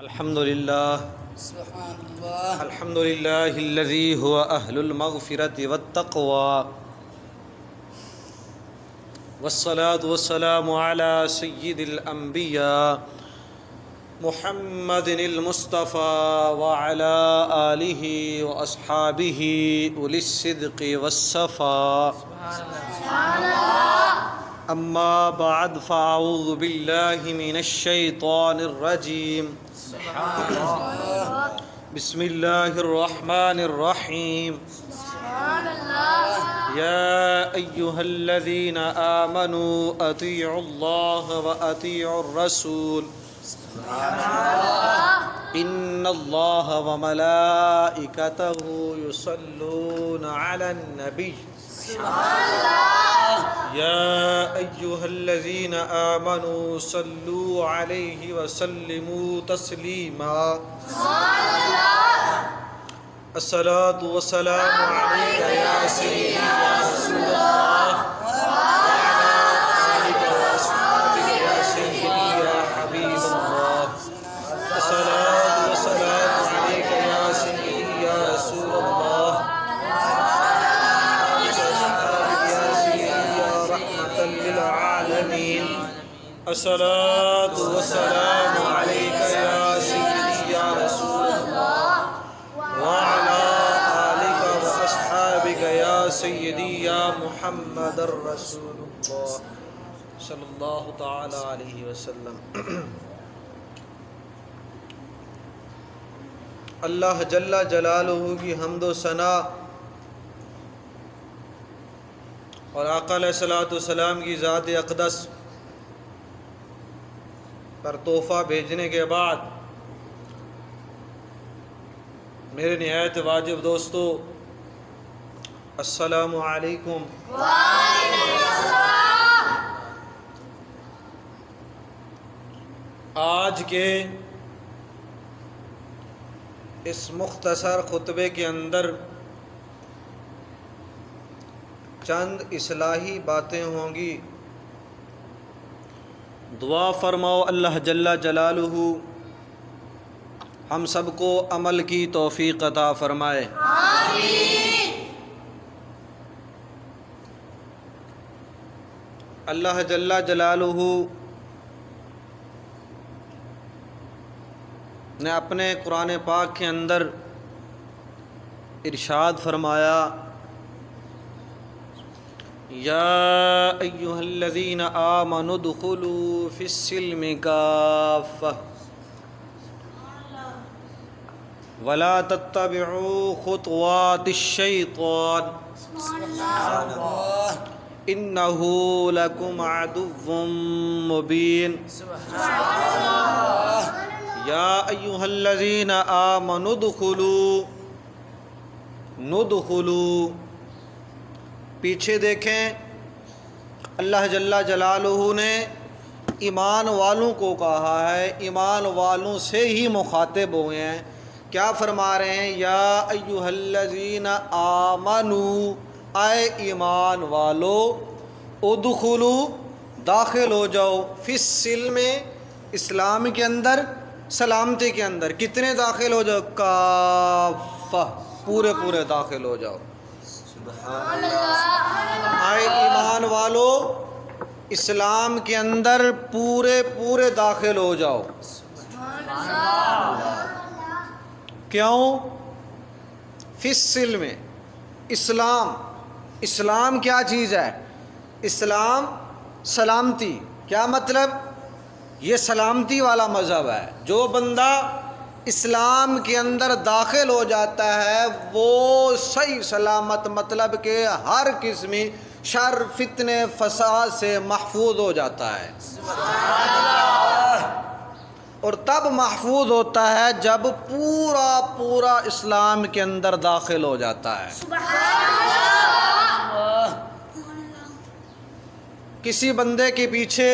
الحمد لله سبحان الله. الحمد لله الذي هو أهل المغفرة والتقوى، والصلاة والسلام على سيد الأنبياء محمد المصطفى وعلى آله وأصحابه أولي الصدق والصفاء. أما بعد فأعوذ بالله من الشيطان الرجيم. بسم الله الرحمن الرحيم. يا أيها الذين آمنوا أطيعوا الله وأطيعوا الرسول إن الله وملائكته يصلون على النبي يا أيها الذين آمنوا صلوا عليه وسلموا تسليما. الصلاة والسلام عليك يا سيدي يا رسول الله وعلى آلك وأصحابك يا سيدي يا حبيب الله. الصلاة والسلام عليك يا سيدي يا رسول الله للعالمين. الصلاة والسلام عليك يا سيدي يا رسول الله وعلى آلك وأصحابك يا سيدي يا محمد رسول الله صلی اللہ تعالی علیہ وسلم. اللہ جل جلالہ کی حمد و ثنا اور آقا علیہ الصلوۃ والسلام کی ذات اقدس پر تحفہ بھیجنے کے بعد میرے نہایت واجب دوستو، السلام علیکم. آج کے اس مختصر خطبے کے اندر چند اصلاحی باتیں ہوں گی. دعا فرماؤ اللہ جل جلالہ ہم سب کو عمل کی توفیق عطا فرمائے. آمین. اللہ جل جلالہ نے اپنے قرآن پاک کے اندر ارشاد فرمایا، یا ایہا الذین آمنوا ادخلوا فی السلم کافہ ولا تتبعوا خطوات الشیطان انہ لکم عدو مبین. یا ایہا الذین آمنوا ندخلوا پیچھے دیکھیں، اللہ جل جلالہ نے ایمان والوں کو کہا ہے، ایمان والوں سے ہی مخاطب ہوئے ہیں. کیا فرما رہے ہیں؟ یا ایھا الذین آمنوا، اے ایمان والو، ادخلوا، داخل ہو جاؤ، فی السلم، اسلام کے اندر، سلامتی کے اندر. کتنے داخل ہو جاؤ؟ کافہ، پورے پورے داخل ہو جاؤ. آئے ایمان والو، اسلام کے اندر پورے پورے داخل ہو جاؤ. کیوں؟ فی السلم، اسلام کیا چیز ہے؟ اسلام سلامتی. کیا مطلب؟ یہ سلامتی والا مذہب ہے. جو بندہ اسلام کے اندر داخل ہو جاتا ہے وہ صحیح سلامت، مطلب کہ ہر قسمی شر، فتنے، فساد سے محفوظ ہو جاتا ہے. اور تب محفوظ ہوتا ہے جب پورا پورا اسلام کے اندر داخل ہو جاتا ہے. کسی بندے کے پیچھے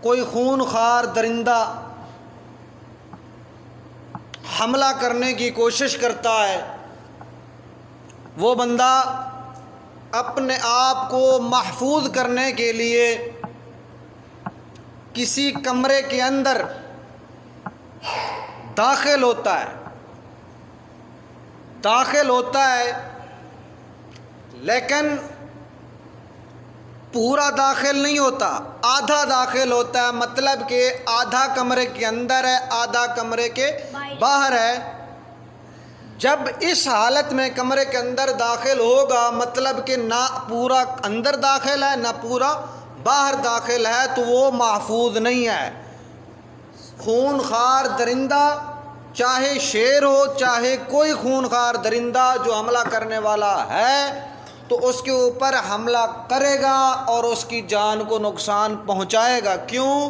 کوئی خون خوار درندہ حملہ کرنے کی کوشش کرتا ہے، وہ بندہ اپنے آپ کو محفوظ کرنے کے لیے کسی کمرے کے اندر داخل ہوتا ہے لیکن پورا داخل نہیں ہوتا، آدھا داخل ہوتا ہے، مطلب کہ آدھا کمرے کے اندر ہے، آدھا کمرے کے باہر ہے۔ جب اس حالت میں کمرے کے اندر داخل ہوگا، مطلب کہ نہ پورا اندر داخل ہے نہ پورا باہر داخل ہے، تو وہ محفوظ نہیں ہے۔ خونخوار درندہ، چاہے شیر ہو چاہے کوئی خونخوار درندہ جو حملہ کرنے والا ہے، تو اس کے اوپر حملہ کرے گا اور اس کی جان کو نقصان پہنچائے گا۔ کیوں؟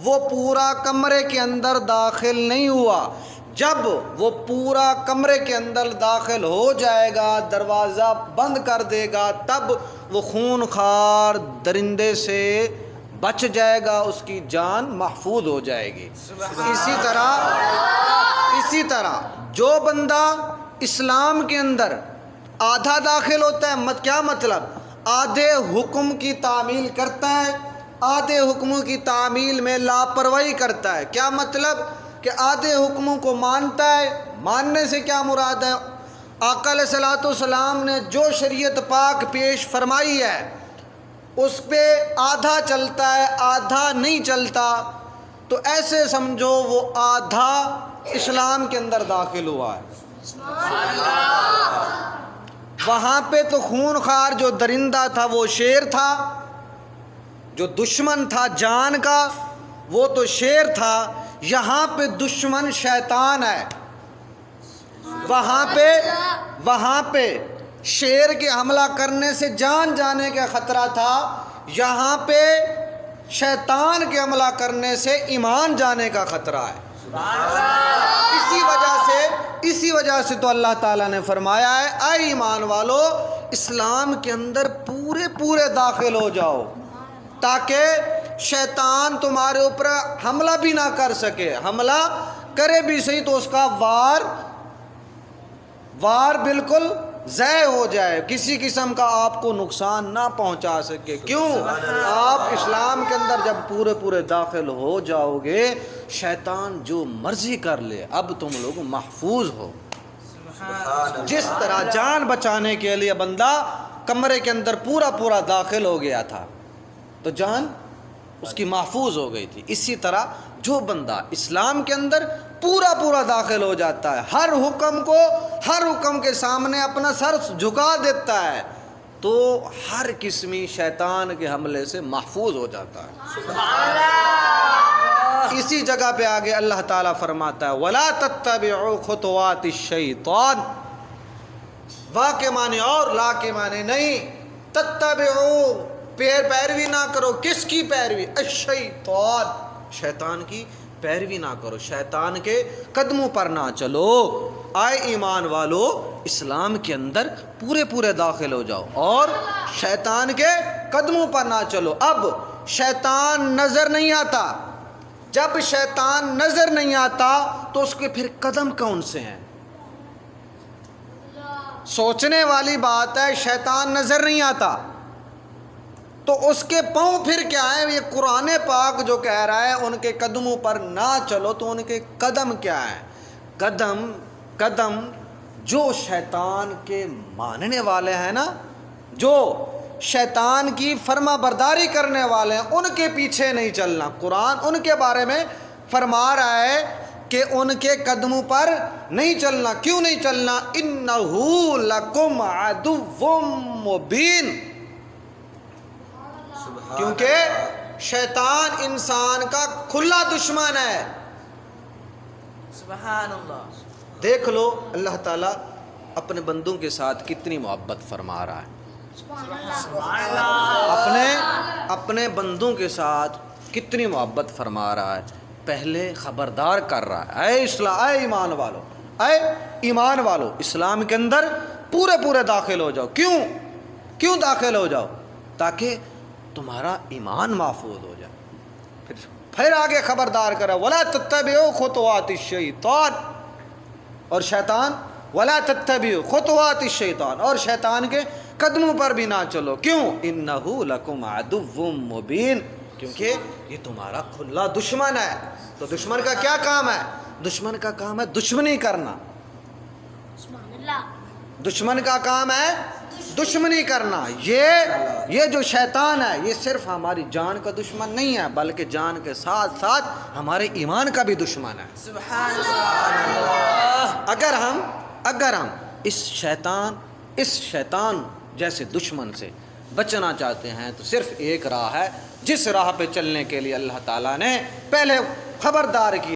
وہ پورا کمرے کے اندر داخل نہیں ہوا۔ جب وہ پورا کمرے کے اندر داخل ہو جائے گا، دروازہ بند کر دے گا، تب وہ خونخوار درندے سے بچ جائے گا، اس کی جان محفوظ ہو جائے گی۔ اسی طرح جو بندہ اسلام کے اندر آدھا داخل ہوتا ہے، کیا مطلب؟ آدھے حکم کی تعمیل کرتا ہے، آدھے حکموں کی تعمیل میں لاپرواہی کرتا ہے۔ کیا مطلب؟ کہ آدھے حکموں کو مانتا ہے۔ ماننے سے کیا مراد ہے؟ آقا علیہ الصلوۃ والسلام نے جو شریعت پاک پیش فرمائی ہے اس پہ آدھا چلتا ہے، آدھا نہیں چلتا، تو ایسے سمجھو وہ آدھا اسلام کے اندر داخل ہوا ہے۔ وہاں پہ تو خونخوار جو درندہ تھا وہ شیر تھا، جو دشمن تھا جان کا وہ تو شیر تھا، یہاں پہ دشمن شیطان ہے۔ وہاں پہ شیر کے حملہ کرنے سے جان جانے کا خطرہ تھا، یہاں پہ شیطان کے حملہ کرنے سے ایمان جانے کا خطرہ ہے۔ اسی وجہ سے تو اللہ تعالیٰ نے فرمایا ہے، اے ایمان والو اسلام کے اندر پورے داخل ہو جاؤ، تاکہ شیطان تمہارے اوپر حملہ بھی نہ کر سکے، حملہ کرے بھی صحیح تو اس کا وار بالکل ضائع ہو جائے، کسی قسم کا آپ کو نقصان نہ پہنچا سکے۔ کیوں؟ آپ اسلام کے اندر جب پورے داخل ہو جاؤ گے، شیطان جو مرضی کر لے، اب تم لوگ محفوظ ہو۔ جس طرح جان بچانے کے لیے بندہ کمرے کے اندر پورا داخل ہو گیا تھا تو جان اس کی محفوظ ہو گئی تھی، اسی طرح جو بندہ اسلام کے اندر پورا داخل ہو جاتا ہے، ہر حکم کے سامنے اپنا سر جھکا دیتا ہے، تو ہر قسمی شیطان کے حملے سے محفوظ ہو جاتا ہے۔ اسی جگہ پہ آگے اللہ تعالیٰ فرماتا ہے وَلَا تَتَّبِعُوا خُطُوَاتِ الشَّيْطَانِ، وا کے معنی اور لا کے معنی نہیں، تتبعوا پیروی نہ کرو، کس کی پیروی؟ الشیطان، شیطان کی پیروی نہ کرو، شیطان کے قدموں پر نہ چلو۔ آئے ایمان والو اسلام کے اندر پورے داخل ہو جاؤ اور شیطان کے قدموں پر نہ چلو۔ اب شیطان نظر نہیں آتا، جب شیطان نظر نہیں آتا تو اس کے پھر قدم کون سے ہیں؟ سوچنے والی بات ہے، شیطان نظر نہیں آتا تو اس کے پاؤں پھر کیا ہے؟ یہ قرآن پاک جو کہہ رہا ہے ان کے قدموں پر نہ چلو، تو ان کے قدم کیا ہیں؟ قدم جو شیطان کے ماننے والے ہیں نا، جو شیطان کی فرما برداری کرنے والے ہیں، ان کے پیچھے نہیں چلنا۔ قرآن ان کے بارے میں فرما رہا ہے کہ ان کے قدموں پر نہیں چلنا۔ کیوں نہیں چلنا؟ اِنَّهُ لَكُمْ عَدُوٌّ مُّبِينٌ، کیونکہ شیطان انسان کا کھلا دشمن ہے۔ سبحان اللہ۔ دیکھ لو اللہ تعالیٰ اپنے بندوں کے ساتھ کتنی محبت فرما رہا ہے، اپنے بندوں کے ساتھ کتنی محبت فرما رہا ہے۔ پہلے خبردار کر رہا ہے، اے ایمان والو اسلام کے اندر پورے داخل ہو جاؤ۔ کیوں داخل ہو جاؤ؟ تاکہ تمہارا ایمان محفوظ ہو جائے۔ پھر آگے خبردار کرا وَلَا تَتَّبِعُوا خُطُوَاتِ الشَّيْطَانِ، اور شیطان وَلَا تَتَّبِعُوا خُطُوَاتِ الشَّيْطَانِ، اور شیطان کے قدموں پر بھی نہ چلو۔ کیوں؟ اِنَّهُ لَكُمْ عَدُوٌّ مُّبِينٌ، کیونکہ یہ تمہارا کھلا دشمن ہے۔ تو دشمن کا کیا کام ہے؟ دشمن کا کام ہے دشمنی کرنا، دشمن کا کام ہے دشمنی کرنا۔ یہ جو شیطان ہے یہ صرف ہماری جان کا دشمن نہیں ہے، بلکہ جان کے ساتھ ساتھ ہمارے ایمان کا بھی دشمن ہے۔ سبحان اللہ۔ اگر ہم اس شیطان جیسے دشمن سے بچنا چاہتے ہیں تو صرف ایک راہ ہے، جس راہ پہ چلنے کے لیے اللہ تعالیٰ نے پہلے خبردار کی